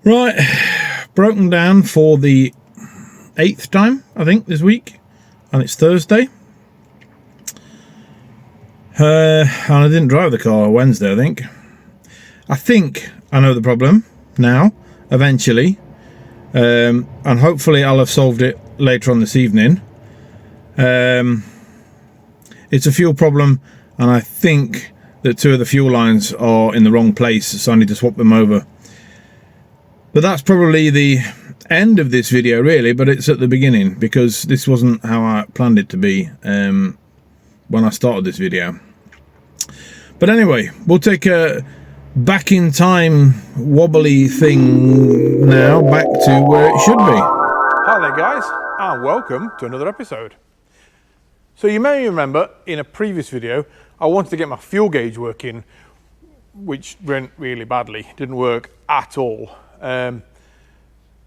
Right, broken down for the 8th time, I think, this week, and it's Thursday. And I didn't drive the car Wednesday, I think I know the problem now, eventually, and hopefully I'll have solved it later on this evening. It's a fuel problem, and I think that 2 of the fuel lines are in the wrong place, so I need to swap them over. But that's probably the end of this video, really, but it's at the beginning, because this wasn't how I planned it to be when I started this video. But anyway, we'll take a back in time wobbly thing now back to where it should be. Hi there guys, and welcome to another episode. So you may remember in a previous video I wanted to get my fuel gauge working, which went really badly, didn't work at all. And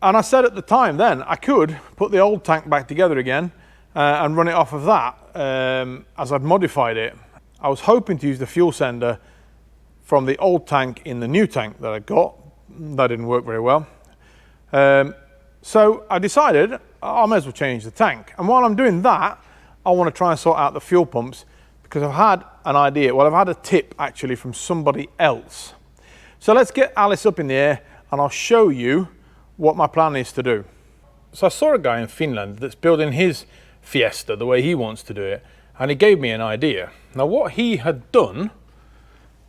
I said at the time then I could put the old tank back together again and run it off of that as I'd modified it. I was hoping to use the fuel sender from the old tank in the new tank that I got. That didn't work very well. So I decided I may as well change the tank. And while I'm doing that, I want to try and sort out the fuel pumps, because I've had an idea. Well, I've had a tip actually from somebody else. So let's get Alice up in the air and I'll show you what my plan is to do. So I saw a guy in Finland that's building his Fiesta the way he wants to do it, and he gave me an idea. Now what he had done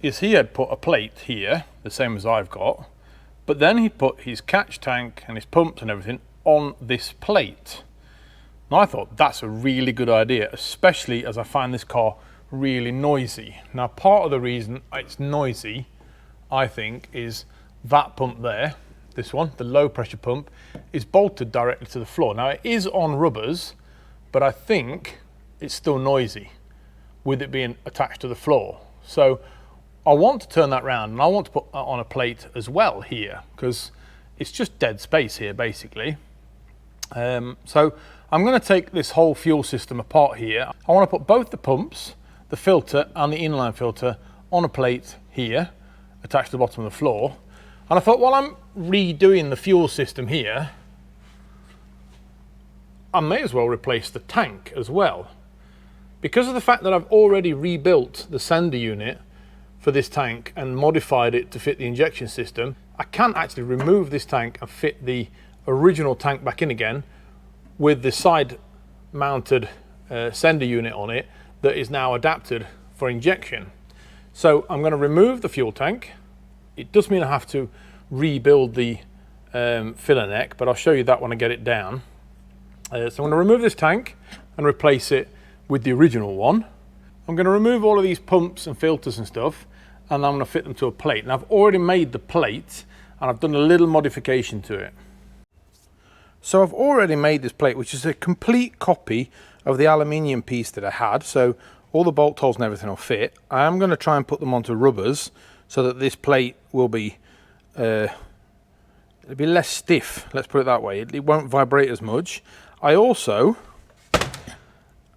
is he had put a plate here, the same as I've got, but then he put his catch tank and his pumps and everything on this plate. Now I thought that's a really good idea, especially as I find this car really noisy. Now part of the reason it's noisy, I think, is that pump there, this one, the low pressure pump, is bolted directly to the floor. Now it is on rubbers, but I think it's still noisy with it being attached to the floor. So I want to turn that round, and I want to put that on a plate as well here, because it's just dead space here basically. So I'm going to take this whole fuel system apart here. I want to put both the pumps, the filter and the inline filter on a plate here attached to the bottom of the floor. And I thought, while I'm redoing the fuel system here, I may as well replace the tank as well. Because of the fact that I've already rebuilt the sender unit for this tank and modified it to fit the injection system, I can actually remove this tank and fit the original tank back in again with the side mounted sender unit on it that is now adapted for injection. So I'm going to remove the fuel tank. It does mean I have to rebuild the filler neck, but I'll show you that when I get it down. So I'm going to remove this tank and replace it with the original one. I'm going to remove all of these pumps and filters and stuff, and I'm going to fit them to a plate. Now I've already made the plate and I've done a little modification to it. So I've already made this plate, which is a complete copy of the aluminium piece that I had. So all the bolt holes and everything will fit. I am going to try and put them onto rubbers so that this plate will be it'll be less stiff, let's put it that way. It won't vibrate as much. I also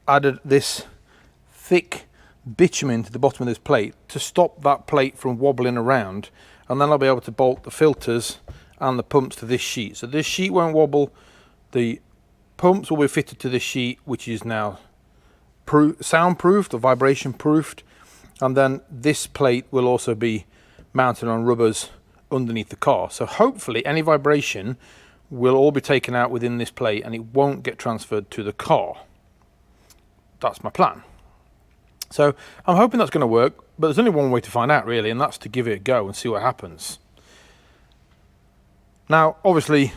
added this thick bitumen to the bottom of this plate to stop that plate from wobbling around, and then I'll be able to bolt the filters and the pumps to this sheet. So this sheet won't wobble. The pumps will be fitted to this sheet, which is now soundproofed or vibration proofed, and then this plate will also be mounted on rubbers underneath the car. So hopefully any vibration will all be taken out within this plate and it won't get transferred to the car. That's my plan. So I'm hoping that's going to work, but there's only one way to find out really, and that's to give it a go and see what happens. Now obviously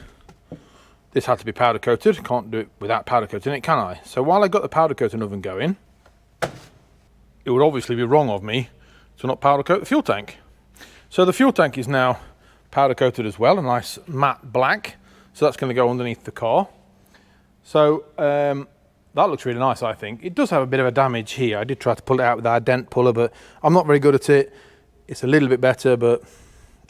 this had to be powder coated. Can't do it without powder coating it, can I? So while I got the powder coating oven going, it would obviously be wrong of me to not powder coat the fuel tank. So the fuel tank is now powder coated as well, a nice matte black. So that's going to go underneath the car. So that looks really nice, I think. It does have a bit of a damage here. I did try to pull it out with our dent puller, but I'm not very good at it. It's a little bit better, but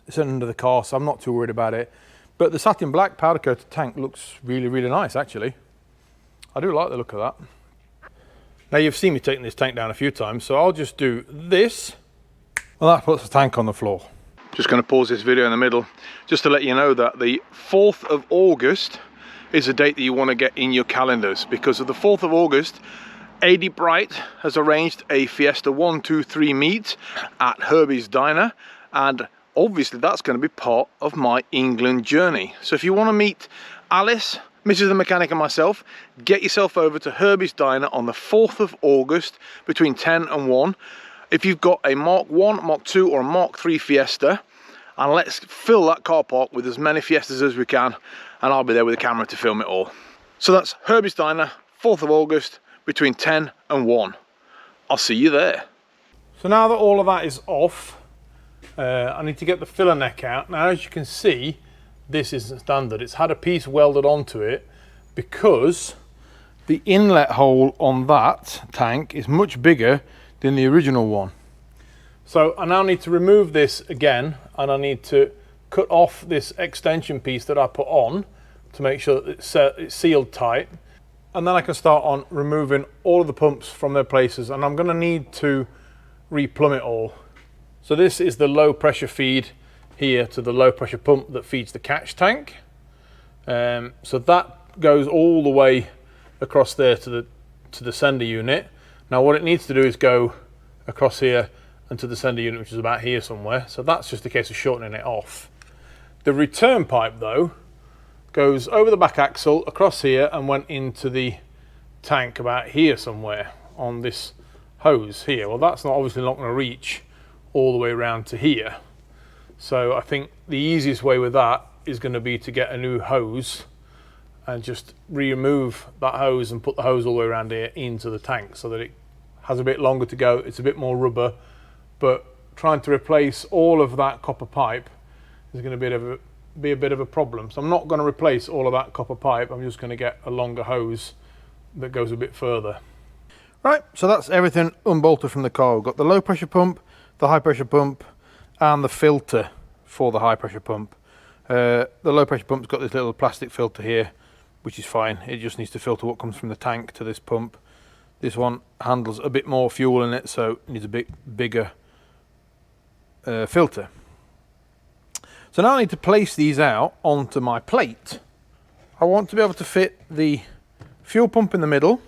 it's under the car, so I'm not too worried about it. But the satin black powder coated tank looks really, really nice actually. I do like the look of that. Now you've seen me taking this tank down a few times, so I'll just do this. Well, that puts the tank on the floor. Just going to pause this video in the middle just to let you know that the 4th of August is a date that you want to get in your calendars, because of the 4th of August, AD Bright has arranged a Fiesta 1, 2, 3 meet at Herbie's Diner, and obviously that's going to be part of my England journey. So if you want to meet Alice, Mrs. the Mechanic and myself, get yourself over to Herbie's Diner on the 4th of August between 10 and 1. If you've got a Mark 1, Mark 2 or a Mark 3 Fiesta, and let's fill that car park with as many Fiestas as we can, and I'll be there with a camera to film it all. So that's Herbie's Diner, 4th of August, between 10 and 1. I'll see you there. So now that all of that is off, I need to get the filler neck out. Now, as you can see, this isn't standard. It's had a piece welded onto it because the inlet hole on that tank is much bigger than the original one. So I now need to remove this again, and I need to cut off this extension piece that I put on to make sure that it's sealed tight. And then I can start on removing all of the pumps from their places, and I'm going to need to replumb it all. So this is the low pressure feed here to the low pressure pump that feeds the catch tank. So that goes all the way across there to the sender unit. Now what it needs to do is go across here and to the sender unit, which is about here somewhere. So that's just a case of shortening it off. The return pipe though goes over the back axle across here and went into the tank about here somewhere on this hose here. Well, that's obviously not going to reach all the way around to here. So I think the easiest way with that is going to be to get a new hose and just remove that hose and put the hose all the way around here into the tank so that it has a bit longer to go. It's a bit more rubber, but trying to replace all of that copper pipe is going to be a bit of a problem. So I'm not going to replace all of that copper pipe. I'm just going to get a longer hose that goes a bit further. Right, so that's everything unbolted from the car. We've got the low pressure pump, the high pressure pump, and the filter for the high pressure pump. The low pressure pump's got this little plastic filter here, which is fine. It just needs to filter what comes from the tank to this pump. This one handles a bit more fuel in it, so it needs a bit bigger filter. So now I need to place these out onto my plate. I want to be able to fit the fuel pump in the middle,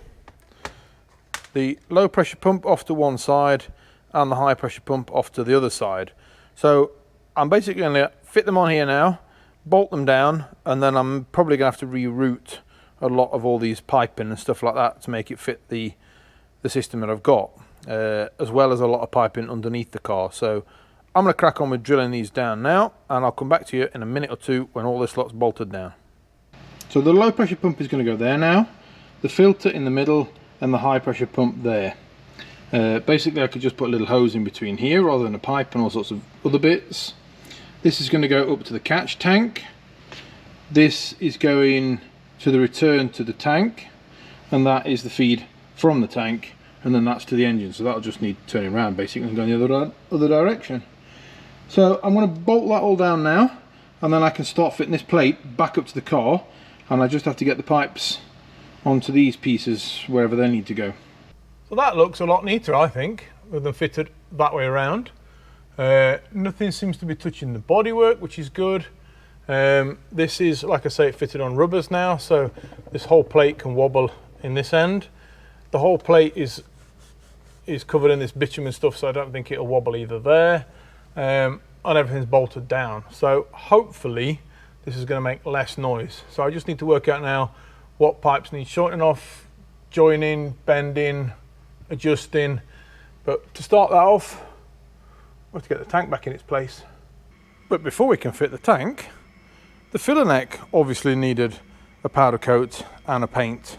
the low pressure pump off to one side, and the high pressure pump off to the other side. So I'm basically going to fit them on here now, bolt them down, and then I'm probably going to have to reroute a lot of all these piping and stuff like that to make it fit the system that I've got, as well as a lot of piping underneath the car. So I'm going to crack on with drilling these down now, and I'll come back to you in a minute or two when all this lot's bolted down. So the low pressure pump is going to go there now, the filter in the middle, and the high pressure pump there. Basically I could just put a little hose in between here rather than a pipe and all sorts of other bits. This is going to go up to the catch tank. This is going to the return to the tank, and that is the feed from the tank, and then that's to the engine. So that'll just need turning around basically and going the other direction. So I'm going to bolt that all down now, and then I can start fitting this plate back up to the car, and I just have to get the pipes onto these pieces wherever they need to go. So that looks a lot neater, I think, with them fitted that way around. Nothing seems to be touching the bodywork, which is good. This is, like I say, fitted on rubbers now, so this whole plate can wobble in this end. The whole plate is covered in this bitumen stuff, so I don't think it'll wobble either there. And everything's bolted down. So hopefully this is going to make less noise. So I just need to work out now what pipes need shortening off, joining, bending, adjusting. But to start that off, we have to get the tank back in its place. But before we can fit the tank, the filler neck obviously needed a powder coat and a paint.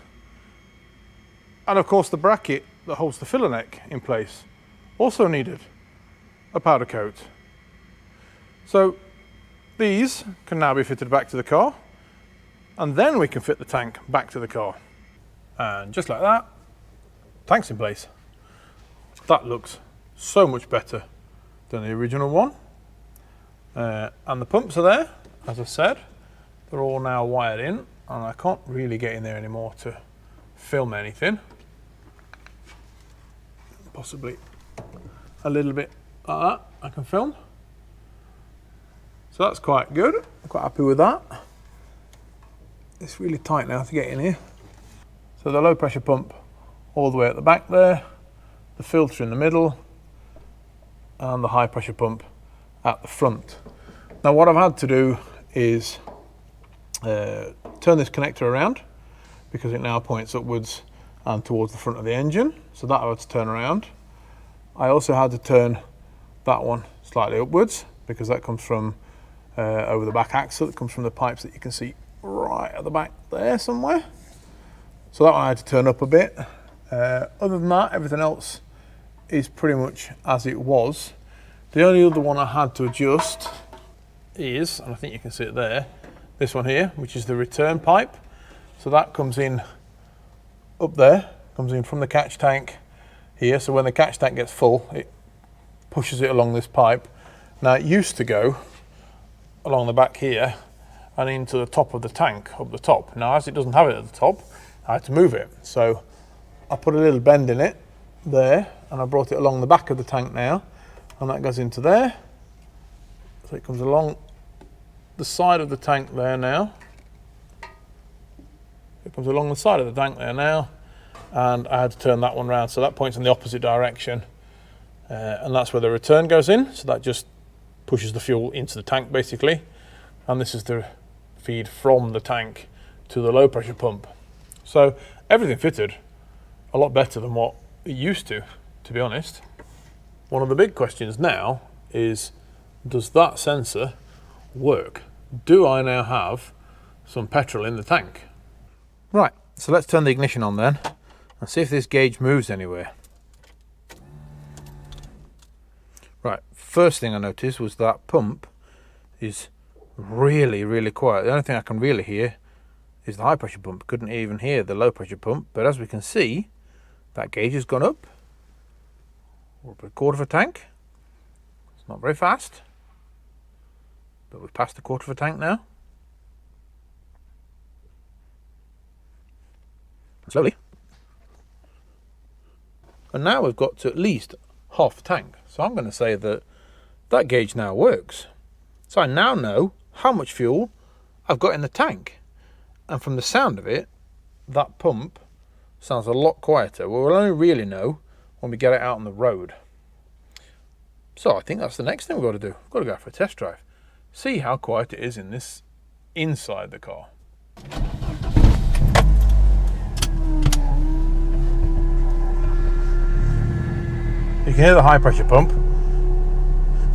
And of course the bracket that holds the filler neck in place also needed a powder coat. So these can now be fitted back to the car, and then we can fit the tank back to the car. And just like that, tank's in place. That looks so much better than the original one. And the pumps are there, as I said. They're all now wired in, and I can't really get in there anymore to film anything. Possibly a little bit like that I can film. So that's quite good. I'm quite happy with that. It's really tight now to get in here. So the low pressure pump all the way at the back there, the filter in the middle, and the high pressure pump at the front. Now what I've had to do is turn this connector around because it now points upwards and towards the front of the engine. So that I had to turn around. I also had to turn that one slightly upwards because that comes from over the back axle. That comes from the pipes that you can see right at the back there somewhere. So that one I had to turn up a bit. Other than that, everything else is pretty much as it was. The only other one I had to adjust is, and I think you can see it there, this one here, which is the return pipe. So that comes in up there, comes in from the catch tank here. So when the catch tank gets full, it pushes it along this pipe. Now it used to go along the back here and into the top of the tank, up the top. Now as it doesn't have it at the top, I had to move it. So I put a little bend in it there and I brought it along the back of the tank now, and that goes into there. So it comes along the side of the tank there now. It comes along the side of the tank there now, and I had to turn that one round. So that points in the opposite direction, and that's where the return goes in. So that just pushes the fuel into the tank basically. And this is the feed from the tank to the low pressure pump. So everything fitted a lot better than what it used to be honest. One of the big questions now is, does that sensor work? Do I now have some petrol in the tank? Right, so let's turn the ignition on then and see if this gauge moves anywhere. Right, first thing I noticed was that pump is really quiet. The only thing I can really hear is the high pressure pump. Couldn't even hear the low pressure pump, but as we can see, that gauge has gone up. We're up a quarter of a tank. It's not very fast, but we've passed a quarter of a tank now. Slowly. And now we've got to at least half a tank. So I'm going to say that that gauge now works. So I now know how much fuel I've got in the tank. And from the sound of it, that pump sounds a lot quieter. We'll only really know when we get it out on the road. So I think that's the next thing we've got to do. We've got to go for a test drive. See how quiet it is in this inside the car. You can hear the high pressure pump.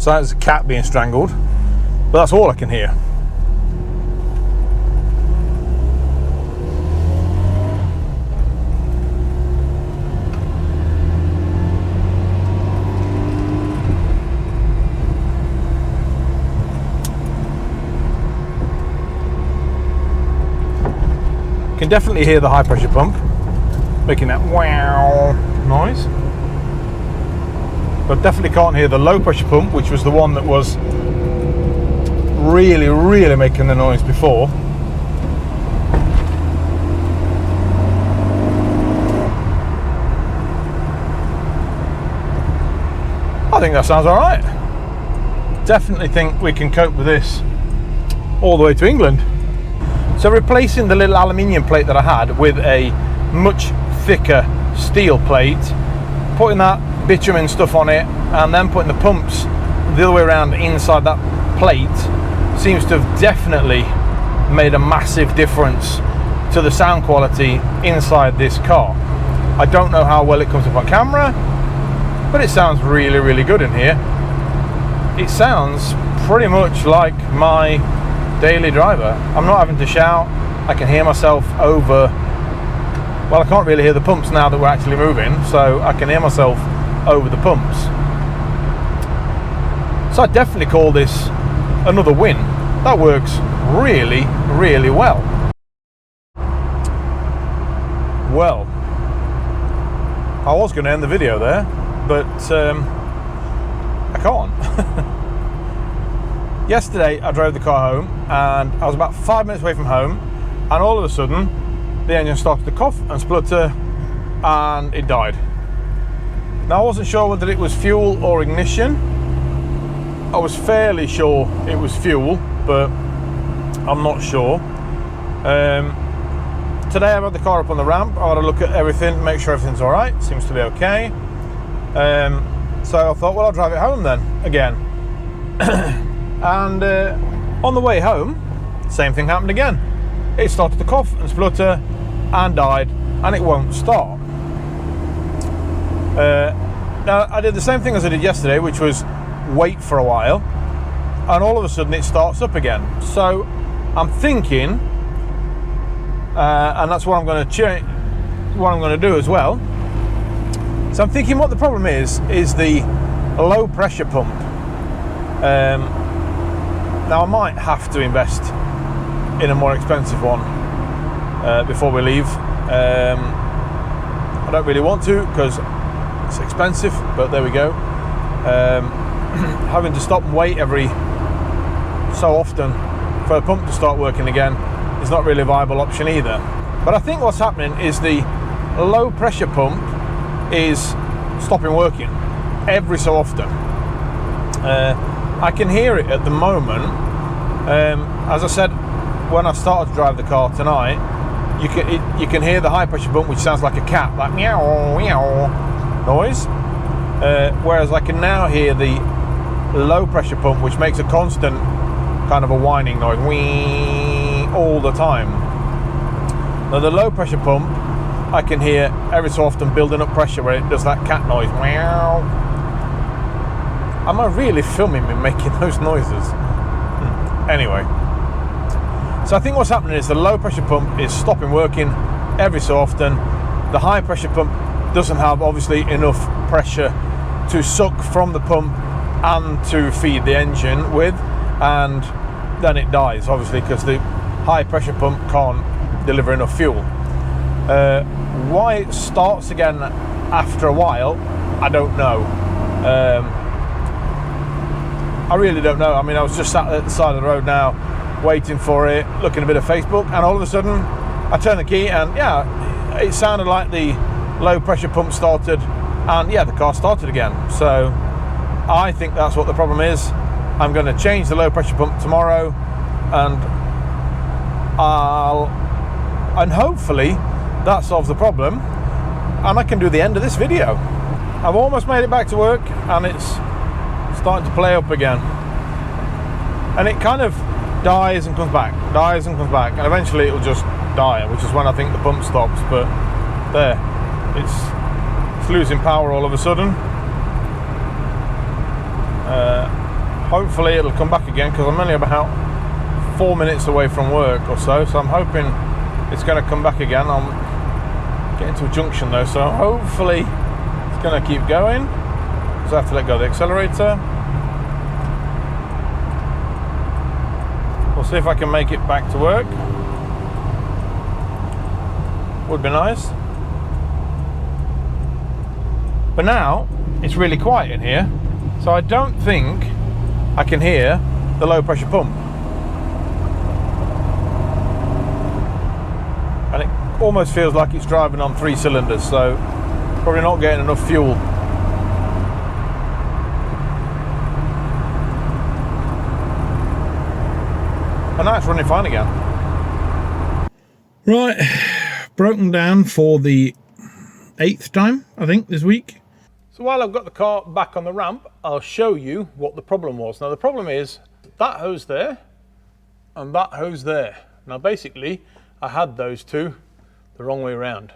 Sounds like a cat being strangled, but that's all I can hear. You can definitely hear the high pressure pump making that wow noise, but definitely can't hear the low pressure pump, which was the one that was really making the noise before. I think that sounds all right. Definitely think we can cope with this all the way to England. So replacing the little aluminium plate that I had with a much thicker steel plate, putting that bitumen stuff on it and then putting the pumps the other way around inside that plate seems to have definitely made a massive difference to the sound quality inside this car. I don't know how well it comes up on camera, but it sounds really good in here. It sounds pretty much like my daily driver. I'm not having to shout. I can hear myself over, well, I can't really hear the pumps now that we're actually moving, so I can hear myself over the pumps. So I definitely call this another win. That works really well. Well, I was going to end the video there, but I can't. Yesterday I drove the car home and I was about 5 minutes away from home, and all of a sudden the engine started to cough and splutter and it died. Now I wasn't sure whether it was fuel or ignition, I was fairly sure it was fuel, but I'm not sure. Today I've had the car up on the ramp. I had a look at everything, make sure everything's all right. Seems to be okay. So I thought, well, I'll drive it home then again. And on the way home, same thing happened again. It started to cough and splutter and died, and it won't start. Now I did the same thing as I did yesterday, which was wait for a while, and all of a sudden it starts up again. So I'm thinking, and that's what I'm going to change, what I'm going to do as well. So I'm thinking what the problem is the low pressure pump. Now I might have to invest in a more expensive one before we leave. I don't really want to because it's expensive, but there we go. Having to stop and wait every so often for the pump to start working again is not really a viable option either. But I think what's happening is the low pressure pump is stopping working every so often. I can hear it at the moment. As I said, when I started to drive the car tonight, you can hear the high pressure pump, which sounds like a cat, like meow meow noise. Whereas I can now hear the low pressure pump, which makes a constant kind of a whining noise, wee, all the time. Now the low pressure pump, I can hear every so often building up pressure where it does that cat noise, meow. Am I really filming me making those noises? Anyway, so I think what's happening is the low pressure pump is stopping working every so often. The high pressure pump doesn't have obviously enough pressure to suck from the pump and to feed the engine with, and then it dies obviously because the high pressure pump can't deliver enough fuel. Why it starts again after a while, I don't know. I really don't know. I mean, I was just sat at the side of the road now waiting for it, looking a bit of Facebook, and all of a sudden I turn the key and yeah, it sounded like the low pressure pump started, and yeah, the car started again. So I think that's what the problem is. I'm going to change the low pressure pump tomorrow, and hopefully that solves the problem, and I can do the end of this video. I've almost made it back to work, and it's starting to play up again, and it kind of dies and comes back, dies and comes back, and eventually it will just die, which is when I think the pump stops. But there, it's losing power all of a sudden. Hopefully it'll come back again, because I'm only about 4 minutes away from work or so, so I'm hoping it's going to come back again. I'm getting to a junction though, so hopefully it's going to keep going. So I have to let go of the accelerator. We'll see if I can make it back to work. Would be nice. But now it's really quiet in here, so I don't think I can hear the low pressure pump. And it almost feels like it's driving on 3 cylinders, so probably not getting enough fuel. And now it's running fine again. Right, broken down for the 8th time, I think, this week. So while I've got the car back on the ramp, I'll show you what the problem was. Now the problem is that hose there and that hose there. Now basically I had those two the wrong way around.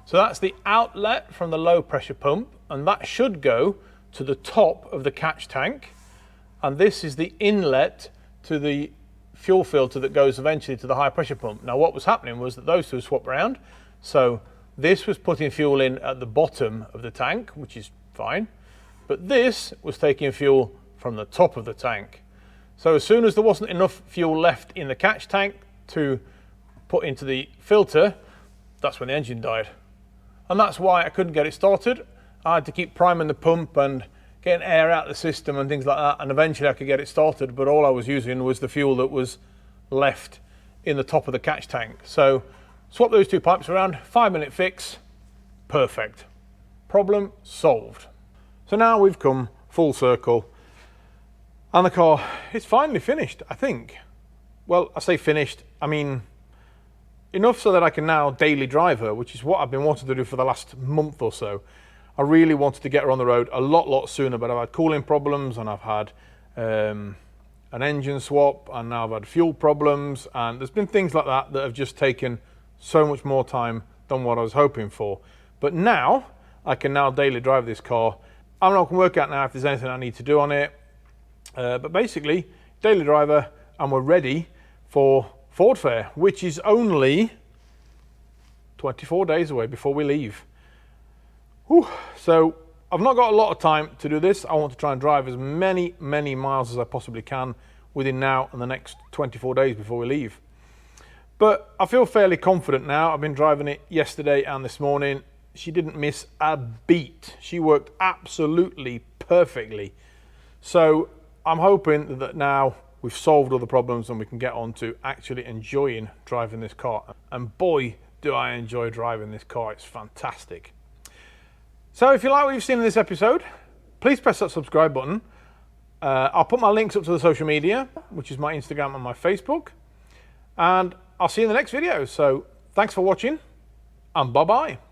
So that's the outlet from the low pressure pump, and that should go to the top of the catch tank, and this is the inlet to the fuel filter that goes eventually to the high pressure pump. Now what was happening was that those two swapped around, so this was putting fuel in at the bottom of the tank, which is fine, but this was taking fuel from the top of the tank. So as soon as there wasn't enough fuel left in the catch tank to put into the filter, that's when the engine died. And that's why I couldn't get it started. I had to keep priming the pump and getting air out of the system and things like that, and eventually I could get it started, but all I was using was the fuel that was left in the top of the catch tank. So swap those two pipes around, 5-minute fix, perfect. Problem solved. So now we've come full circle. And the car is finally finished, I think. Well, I say finished, I mean enough so that I can now daily drive her, which is what I've been wanting to do for the last month or so. I really wanted to get her on the road a lot sooner, but I've had cooling problems, and I've had an engine swap, and now I've had fuel problems, and there's been things like that that have just taken so much more time than what I was hoping for. But now I can now daily drive this car. I'm not going to work out now if there's anything I need to do on it, but basically daily driver, and we're ready for Ford Fair, which is only 24 days away before we leave. Whew. So I've not got a lot of time to do this. I want to try and drive as many miles as I possibly can within now and the next 24 days before we leave. But I feel fairly confident now. I've been driving it yesterday and this morning. She didn't miss a beat. She worked absolutely perfectly. So I'm hoping that now we've solved all the problems and we can get on to actually enjoying driving this car. And boy, do I enjoy driving this car. It's fantastic. So if you like what you've seen in this episode, please press that subscribe button. I'll put my links up to the social media, which is my Instagram and my Facebook. And I'll see you in the next video. So thanks for watching, and bye-bye.